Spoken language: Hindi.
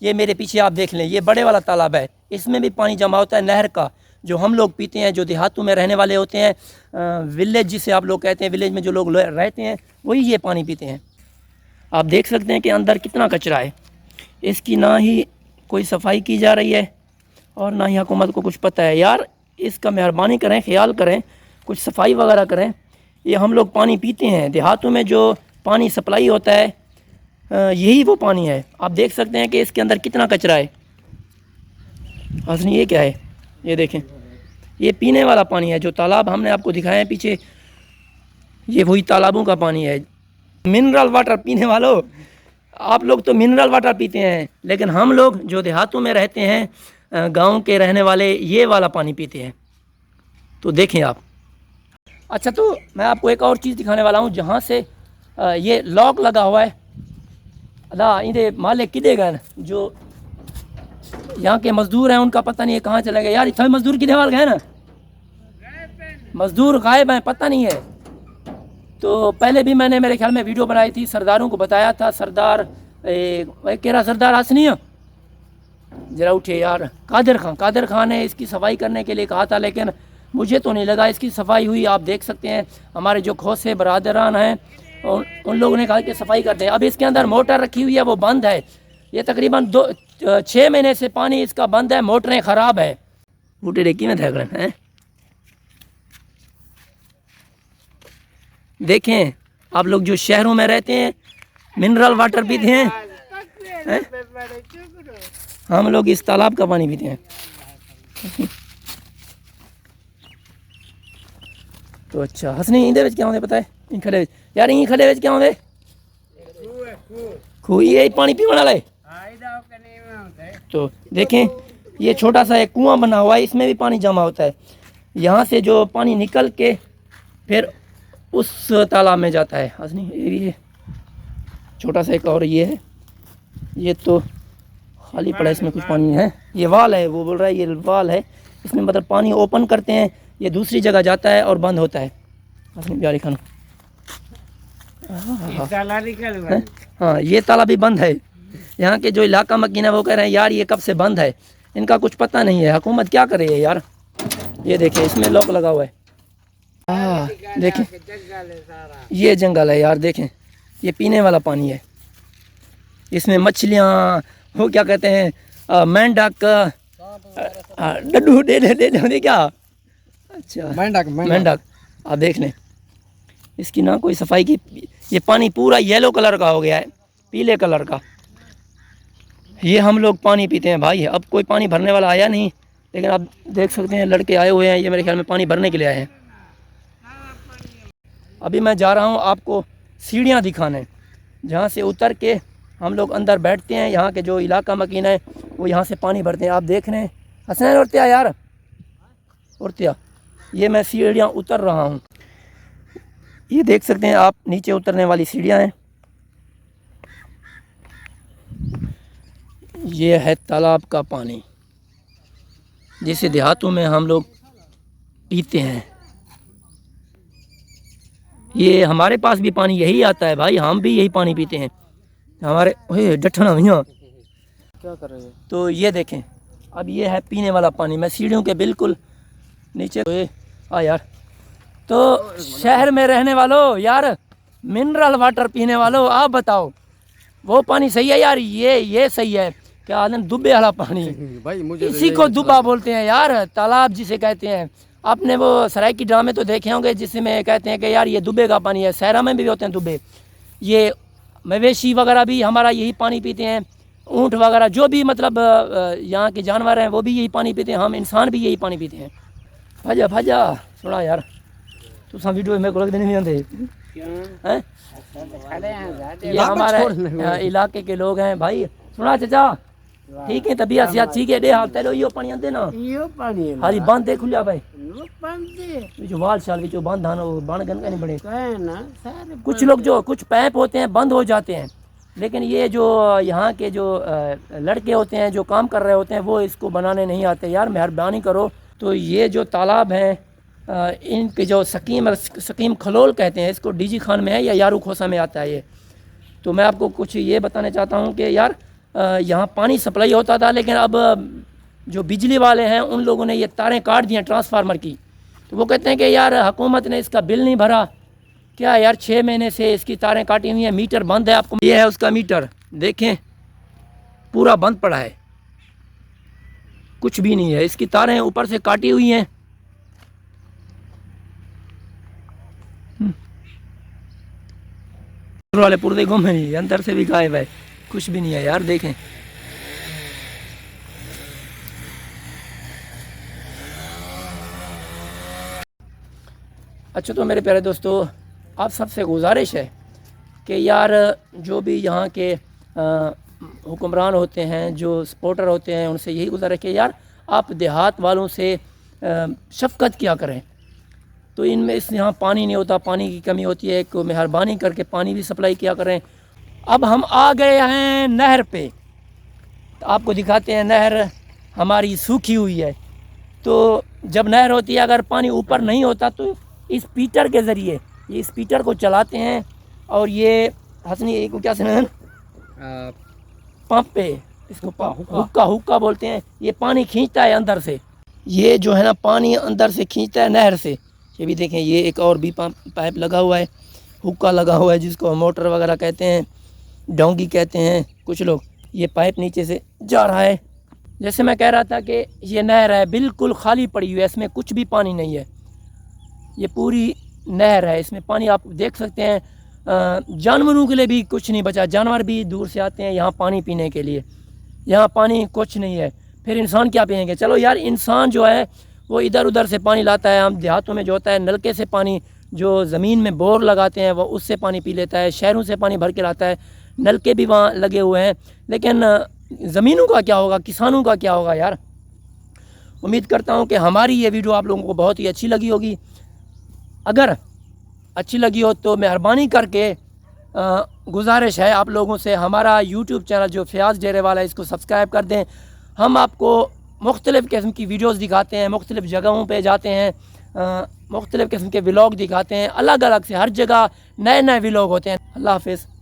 ये मेरे पीछे आप देख लें, ये बड़े वाला तालाब है, इसमें भी पानी जमा होता है नहर का, जो हम लोग पीते हैं, जो देहातों में रहने वाले होते हैं, विलेज जिसे आप लोग कहते हैं, विलेज में जो लोग रहते हैं वही ये पानी पीते हैं। आप देख सकते हैं कि अंदर कितना कचरा है, इसकी ना ही कोई सफाई की जा रही है और ना ही हुकूमत को कुछ पता है। यार इसका मेहरबानी करें, ख्याल करें, कुछ सफाई वगैरह करें। ये हम लोग पानी पीते हैं, देहातों में जो पानी सप्लाई होता है यही वो पानी है। आप देख सकते हैं कि इसके अंदर कितना कचरा है। असली ये क्या है, ये देखें, ये पीने वाला पानी है। जो तालाब हमने आपको दिखाया है पीछे, ये वही तालाबों का पानी है। मिनरल वाटर पीने वालों, आप लोग तो मिनरल वाटर पीते हैं, लेकिन हम लोग जो देहातों में रहते हैं, गांव के रहने वाले, ये वाला पानी पीते हैं। तो देखें आप। अच्छा, तो मैं आपको एक और चीज़ दिखाने वाला हूँ, जहाँ से ये लॉक लगा हुआ है। अदा इधे मालिक किधे गए, जो यहाँ के मज़दूर हैं उनका पता नहीं है कहाँ चले गए। यार इतना मज़दूर किधे वाल गए ना, मज़दूर गायब हैं, पता नहीं है। तो पहले भी मैंने मेरे ख्याल में वीडियो बनाई थी, सरदारों को बताया था। सरदार केरा सरदार हसनी जरा उठे यार, कादर खान ने इसकी सफाई करने के लिए कहा था, लेकिन मुझे तो नहीं लगा इसकी सफाई हुई। आप देख सकते हैं हमारे जो खोसे बरादरान हैं उन लोगों ने कहा कि सफाई करते हैं। अब इसके अंदर मोटर रखी हुई है, वो बंद है। ये तकरीबन 6 महीने से पानी इसका बंद है, मोटरें ख़राब है। बूटे डेकी में देख रहे हैं, देखें आप लोग जो शहरों में रहते हैं मिनरल वाटर पीते हैं, हम लोग इस तालाब का पानी पीते हैं। तो अच्छा हसनी इंदे क्या होंगे पता है, इन खड़े यार, इन खड़े क्या होंगे, खूही यही पानी पीने वाला है। तो देखें ये छोटा सा एक कुआं बना हुआ है, इसमें भी पानी जमा होता है। यहाँ से जो पानी निकल के फिर उस तालाब में जाता है। हसनी ये छोटा सा एक और ये है, ये तो खाली पड़ा, इसमें कुछ पानी है। ये वाल है, वो बोल रहा है ये वाल है, इसमें मतलब पानी ओपन करते हैं, ये दूसरी जगह जाता है और बंद होता है। हसनी प्यारी खान, हाँ ये ताला भी बंद है। यहाँ के जो इलाका मकीन है वो कह रहे हैं यार ये कब से बंद है, इनका कुछ पता नहीं है, हुकूमत क्या करे है यार। ये देखें इसमें लॉक लगा हुआ है, देखें ये जंगल है यार, देखें ये पीने वाला पानी है। इसमें मछलियाँ, वो क्या कहते हैं, मेंढक, डड्डू दे क्या, अच्छा मेंढक। आप देख लें इसकी ना कोई सफाई की। ये पानी पूरा येलो कलर का हो गया है, पीले कलर का। ये हम लोग पानी पीते हैं भाई। अब कोई पानी भरने वाला आया नहीं, लेकिन आप देख सकते हैं लड़के आए हुए हैं, ये मेरे ख्याल में पानी भरने के लिए आए हैं। अभी मैं जा रहा हूँ आपको सीढ़ियाँ दिखाने, जहाँ से उतर के हम लोग अंदर बैठते हैं। यहाँ के जो इलाका मकीन है वो यहाँ से पानी भरते हैं। आप देख रहे हैं हसनैन उड़तिया यार, उड़तिया, ये मैं सीढ़ियाँ उतर रहा हूँ। ये देख सकते हैं आप नीचे उतरने वाली सीढ़ियाँ हैं। ये है तालाब का पानी, जिसे देहातों में हम लोग पीते हैं। ये हमारे पास भी पानी यही आता है भाई, हम भी यही पानी पीते हैं। हमारे डठना भैया क्या कर रहे हैं। तो ये देखें, अब ये है पीने वाला पानी। मैं सीढ़ियों के बिल्कुल नीचे यार, तो शहर में रहने वालों यार, मिनरल वाटर पीने वालों, आप बताओ वो पानी सही है यार, ये सही है क्या? आदम दुबे वाला पानी भाई, मुझे इसी को दुबा बोलते हैं यार, तालाब जिसे कहते हैं। आपने वो सराय की ड्रामे तो देखे होंगे जिसमें कहते हैं कि यार ये दुबे का पानी है। सहरा में भी होते हैं दुबे। ये मवेशी वगैरह भी हमारा यही पानी पीते हैं, ऊँट वगैरह जो भी मतलब यहाँ के जानवर हैं वो भी यही पानी पीते हैं, हम इंसान भी यही पानी पीते हैं। भाजा भाजा सुना यार, तो सब वीडियो मेरे को लगते नहीं आते हैं। ये हमारे इलाके के लोग हैं भाई। सुना चाचा, ठीक है, तबीयत सेहत ठीक है, दे हाल तेलो यो पानी आंदे ना, यो पानी हाली बंद दे खुलिया भाई, बंद दे जो वाल शाल विचो बंद हानो बन गन का नहीं बने ना। कुछ लोग जो कुछ पैप होते हैं बंद हो जाते हैं, लेकिन ये जो यहाँ के जो लड़के होते हैं जो काम कर रहे होते हैं वो इसको बनाने नहीं आते। यार मेहरबानी करो। तो ये जो तालाब हैं इनके जो सकीम खलोल कहते हैं, इसको डीजी खान में है या यारू खोसा में आता है ये। तो मैं आपको कुछ ये बताना चाहता हूँ कि यार यहाँ पानी सप्लाई होता था, लेकिन अब जो बिजली वाले हैं उन लोगों ने ये तारें काट दी हैं ट्रांसफार्मर की। तो वो कहते हैं कि यार हुकूमत ने इसका बिल नहीं भरा। क्या यार 6 महीने से इसकी तारें काटी हुई हैं, मीटर बंद है। आपको ये है उसका मीटर, देखें पूरा बंद पड़ा है, कुछ भी नहीं है। इसकी तारें ऊपर से काटी हुई हैं। वाले पुर्दे गुम है, अंदर से भी गायब है, कुछ भी नहीं है यार, देखें। अच्छा, तो मेरे प्यारे दोस्तों, आप सबसे गुजारिश है कि यार जो भी यहाँ के हुक्मरान होते हैं, जो सपोर्टर होते हैं, उनसे यही गुजारिश है कि यार आप देहात वालों से शफ़क़त किया करें। तो इनमें यहाँ पानी नहीं होता, पानी की कमी होती है, को मेहरबानी करके पानी भी सप्लाई किया करें। अब हम आ गए हैं नहर पे, तो आपको दिखाते हैं नहर हमारी सूखी हुई है। तो जब नहर होती है, अगर पानी ऊपर नहीं होता तो इस पीटर के ज़रिए, ये इस पीटर को चलाते हैं और ये हसनी को क्या सुना पंप पे, इसको हुक्का बोलते हैं। ये पानी खींचता है अंदर से, ये जो है ना पानी अंदर से खींचता है नहर से। ये भी देखें, ये एक और भी पाइप लगा हुआ है, हुक्का लगा हुआ है, जिसको मोटर वगैरह कहते हैं, डोंगी कहते हैं कुछ लोग। ये पाइप नीचे से जा रहा है। जैसे मैं कह रहा था कि ये नहर है बिल्कुल खाली पड़ी हुई है, इसमें कुछ भी पानी नहीं है। ये पूरी नहर है, इसमें पानी आप देख सकते हैं। जानवरों के लिए भी कुछ नहीं बचा, जानवर भी दूर से आते हैं यहाँ पानी पीने के लिए। यहाँ पानी कुछ नहीं है, फिर इंसान क्या पिएंगे? चलो यार, इंसान जो है वो इधर उधर से पानी लाता है। हम देहातों में जो होता है नलके से पानी, जो ज़मीन में बोर लगाते हैं वो उससे पानी पी लेता है। शहरों से पानी भर के लाता है, नलके भी वहाँ लगे हुए हैं। लेकिन ज़मीनों का क्या होगा, किसानों का क्या होगा यार? उम्मीद करता हूँ कि हमारी ये वीडियो आप लोगों को बहुत ही अच्छी लगी होगी। अगर अच्छी लगी हो तो मेहरबानी करके गुजारिश है आप लोगों से, हमारा यूट्यूब चैनल जो फयाज़ डेरे वाला है, इसको सब्सक्राइब कर दें। हम आपको मुख्तलिफ़ किस्म की वीडियोस दिखाते हैं, मुख्तलिफ़ जगहों पे जाते हैं, मुख्तलिफ़ किस्म के व्लॉग दिखाते हैं, अलग अलग से हर जगह नए नए व्लॉग होते हैं। अल्लाह हाफ़िज़।